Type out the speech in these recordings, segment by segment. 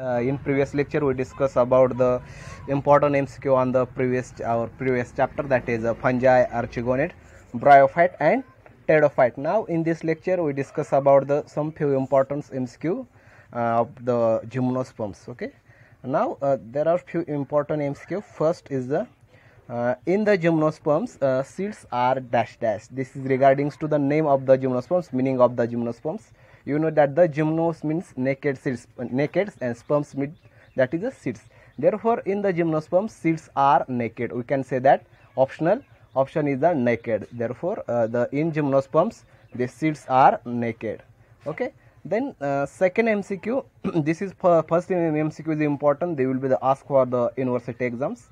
In previous lecture we discussed about the important MCQ on the previous chapter, that is fungi, archegonid, bryophyte and pteridophyte. Now in this lecture we discuss about the some few important MCQ of the gymnosperms. Okay, now there are few important MCQ. First is the in the gymnosperms seeds are dash dash. This is regarding to the name of the gymnosperms, meaning of the gymnosperms. You know that the gymnos means naked seeds, naked, and sperms means that is the seeds. Therefore in the gymnosperms seeds are naked. We can say that optional option is the naked. Therefore the in gymnosperms the seeds are naked. Okay, then second MCQ this is first in MCQ is important, they will be the ask for the university exams.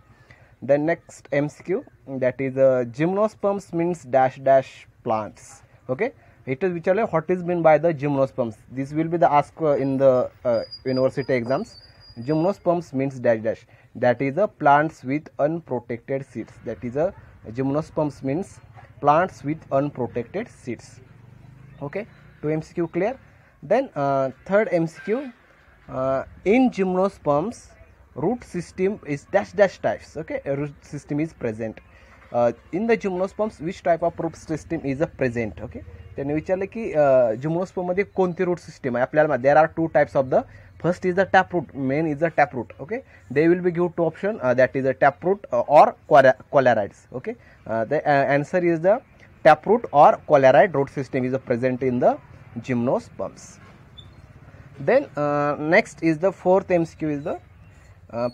The next MCQ, that is gymnosperms means dash dash plants. Okay, it is which what is meant by the gymnosperms. This will be the ask in the university exams. Gymnosperms means dash dash, that is plants with unprotected seeds. That is gymnosperms means plants with unprotected seeds. Okay, 2 MCQ clear. Then third MCQ, in gymnosperms root system is dash dash types. Okay, a root system is present. In the gymnosperms which type of root system is present. Okay, then विचारले की gymnosperm मध्ये कोणती root system आहे आपल्याला. There are two types of the, first is the taproot, main is the taproot. Okay, they will be give two option, that is a taproot or coleorids. Okay, the answer is the taproot or coleoride root system is present in the gymnosperms. Then next is the fourth MCQ is the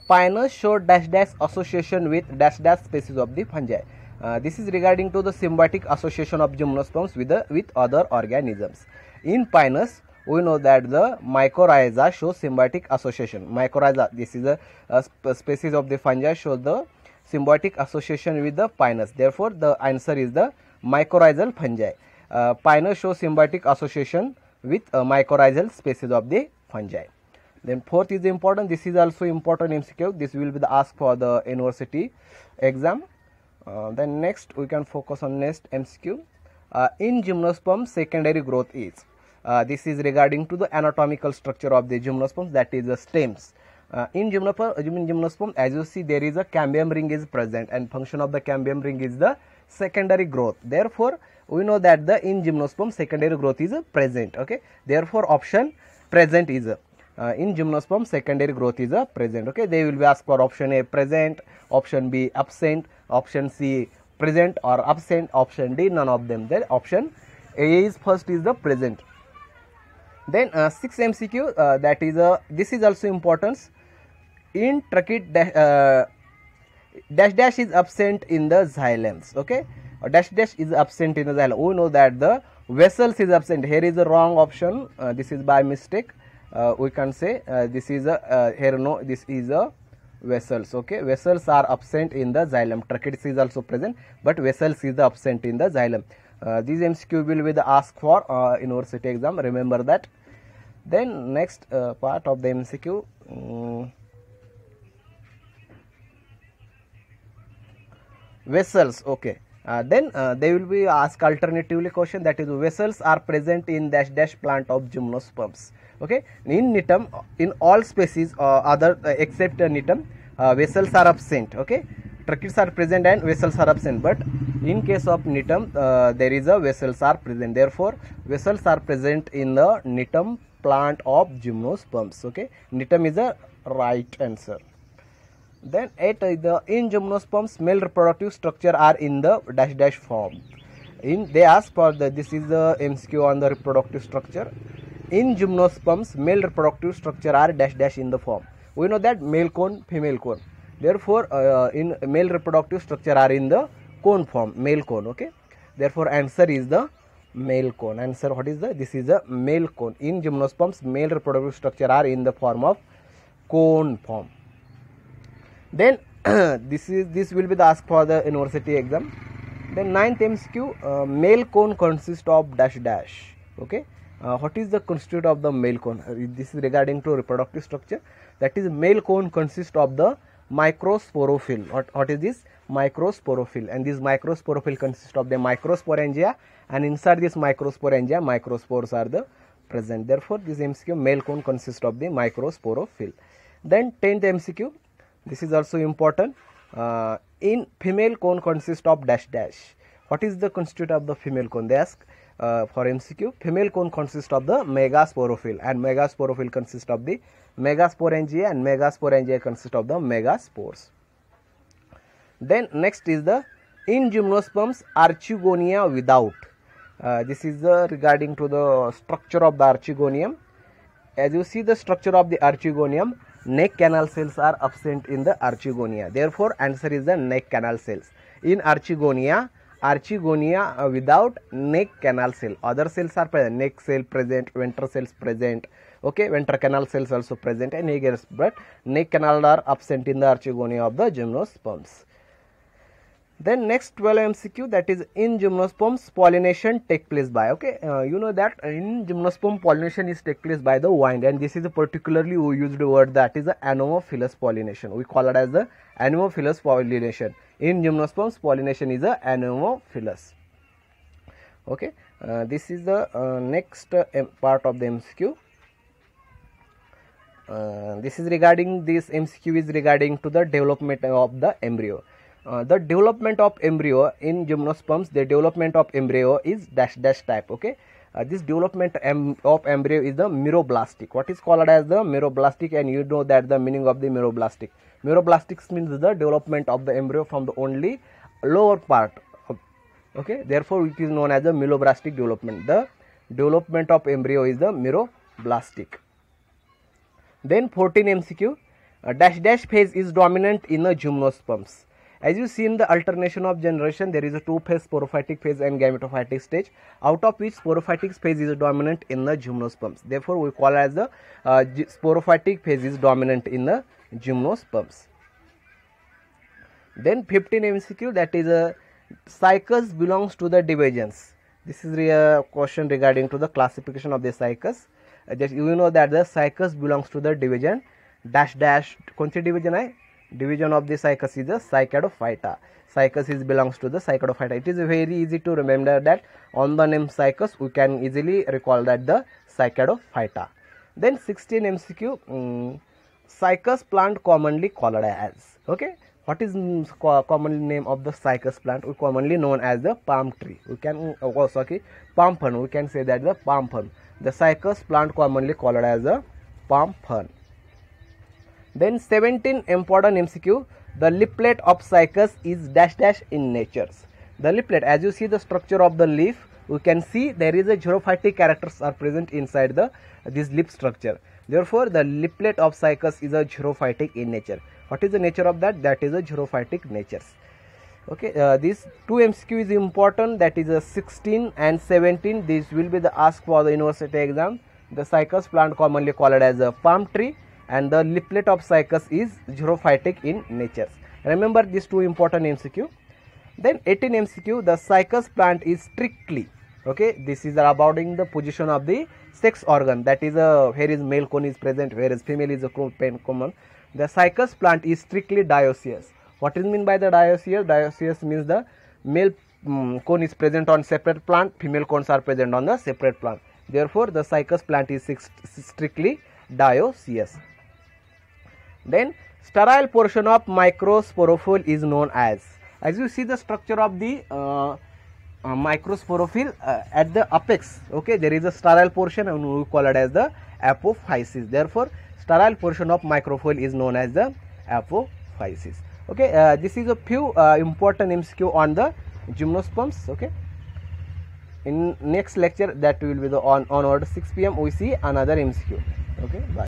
Pinus show dash dash association with dash dash species of the fungi. This is regarding to the symbiotic association of gymnosperms with other organisms. In Pinus, we know that the mycorrhiza show symbiotic association. Mycorrhiza, this is a species of the fungi, shows the symbiotic association with the Pinus. Therefore, the answer is the mycorrhizal fungi. Pinus show symbiotic association with mycorrhizal species of the fungi. Then fourth is important, this is also important MCQ, this will be the ask for the university exam. Then next we can focus on next MCQ. In gymnosperm secondary growth is, this is regarding to the anatomical structure of the gymnosperms, that is the stems. In gymnosperm as you see there is a cambium ring is present, and function of the cambium ring is the secondary growth. Therefore we know that the in gymnosperm secondary growth is present. Okay, therefore option present is in gymnosperm secondary growth is present. Okay, they will be asked for option A present, option B absent, option C present or absent, option D none of them. Then option A is first is the present. Then 6 MCQ, that is this is also important. In trachea dash dash is absent in the xylems. Okay, dash dash is absent in the xylem. We know that the vessels is absent. Here is the wrong option. This is by mistake. We can say this is a here no, this is a vessels. Okay, vessels are absent in the xylem. Trachea is also present, but vessels is absent in the xylem. These MCQ will be the ask for university exam, remember that. Then next part of the MCQ, vessels. Okay, then they will be asked alternatively question, that is vessels are present in dash dash plant of gymnosperms. Okay, in nitum, in all species other except nitum, vessels are absent. Okay, tracheae are present and vessels are absent, but in case of nitum there is a vessels are present. Therefore vessels are present in the nitum plant of gymnosperms. Okay, nitum is a right answer. Then 8 the in gymnosperms male reproductive structure are in the dash dash form. In they ask for the, this is the MCQ on the reproductive structure. In gymnosperms male reproductive structure are dash dash in the form. We know that male cone, female cone. Therefore in male reproductive structure are in the cone form, male cone. Okay, therefore answer is the male cone. Answer what is the, this is a male cone. In gymnosperms male reproductive structure are in the form of cone form. Then this will be the ask for the university exam. Then 9th MCQ, male cone consists of dash dash. Okay, what is the constitute of the male cone? This is regarding to reproductive structure, that is male cone consists of the microsporophyll. What is this? Microsporophyll. And this microsporophyll consists of the microsporangia, and inside this microsporangia microspores are the present. Therefore, this MCQ, male cone consists of the microsporophyll. Then 10th MCQ, this is also important. In female cone consists of dash dash. What is the constituent of the female cone? They ask for MCQ. Female cone consists of the megasporophyll, and megasporophyll consists of the megasporangia, and megasporangia consists of the megaspores. Then next is the in gymnosperms archegonium without. This is regarding to the structure of the archegonium. As you see the structure of the archegonium, neck canal cells are absent in the archegonia. Therefore, answer is the neck canal cells. In archegonia without neck canal cell. Other cells are present. Neck cell present, ventral cells present. Okay, ventral canal cells also present, and but neck canal are absent in the archegonia of the gymnosperms. Then next 12 MCQ, that is in gymnosperms pollination take place by. Okay, you know that in gymnosperm pollination is take place by the wind, and this is a particularly we used word, that is the anemophilous pollination. We call it as the anemophilous pollination. In gymnosperms pollination is the anemophilous. Okay, this is the next part of the MCQ. This is regarding, this MCQ is regarding to the development of the embryo. The development of embryo in gymnosperms, the development of embryo is dash dash type. Okay, this development of embryo is the meroblastic. What is called as the meroblastic, and you know that the meaning of the meroblastic. Meroblastics means the development of the embryo from the only lower part. Okay, therefore it is known as the meroblastic development. The development of embryo is the meroblastic. Then 14 MCQ, dash dash phase is dominant in the gymnosperms. As you see in the alternation of generation, there is a two-phase sporophytic phase and gametophytic stage, out of which sporophytic phase is dominant in the gymnosperms. Therefore, we call as the sporophytic phase is dominant in the gymnosperms. Then 15 MCQ, that is a cycus belongs to the divisions. This is a question regarding to the classification of the cycus. Just you know that the cycus belongs to the division dash dash. कौन सी division है? Division of the cycus is the Cycadophyta. Cycus is belongs to the Cycadophyta. It is very easy to remember that on the name cycus we can easily recall that the Cycadophyta. Then 16 MCQ, cycus plant commonly called as. Okay, what is common name of the cycus plant? We commonly known as the palm tree. We can palm fern. We can say that the palm fern. The cycus plant commonly called as the palm fern. Then 17 important MCQ, the leaflet of cycus is dash dash in natures. The leaflet, as you see the structure of the leaf, we can see there is a xerophytic characters are present inside the this leaf structure. Therefore, the leaflet of cycus is a xerophytic in nature. What is the nature of that? That is a xerophytic natures. Okay, these two MCQ is important, that is 16 and 17. This will be the ask for the university exam. The cycus plant commonly called as a palm tree, and the leaflet of cycus is xerophytic in nature. Remember these two important MCQ. Then 18 MCQ, the cycus plant is strictly, okay, this is about the position of the sex organ, that is here is male cone is present, whereas female is a common. The cycus plant is strictly dioecious. What is mean by the dioecious? Dioecious means the male cone is present on separate plant, female cones are present on the separate plant. Therefore, the cycus plant is strictly dioecious. Then sterile portion of microsporophyll is known as you see the structure of the microsporophyll at the apex. Okay, there is a sterile portion and we call it as the apophysis. Therefore, sterile portion of microsporophyll is known as the apophysis. Okay, this is a few important MCQ on the gymnosperms. Okay, in next lecture, that will be the onward 6 PM we see another MCQ. Okay, bye.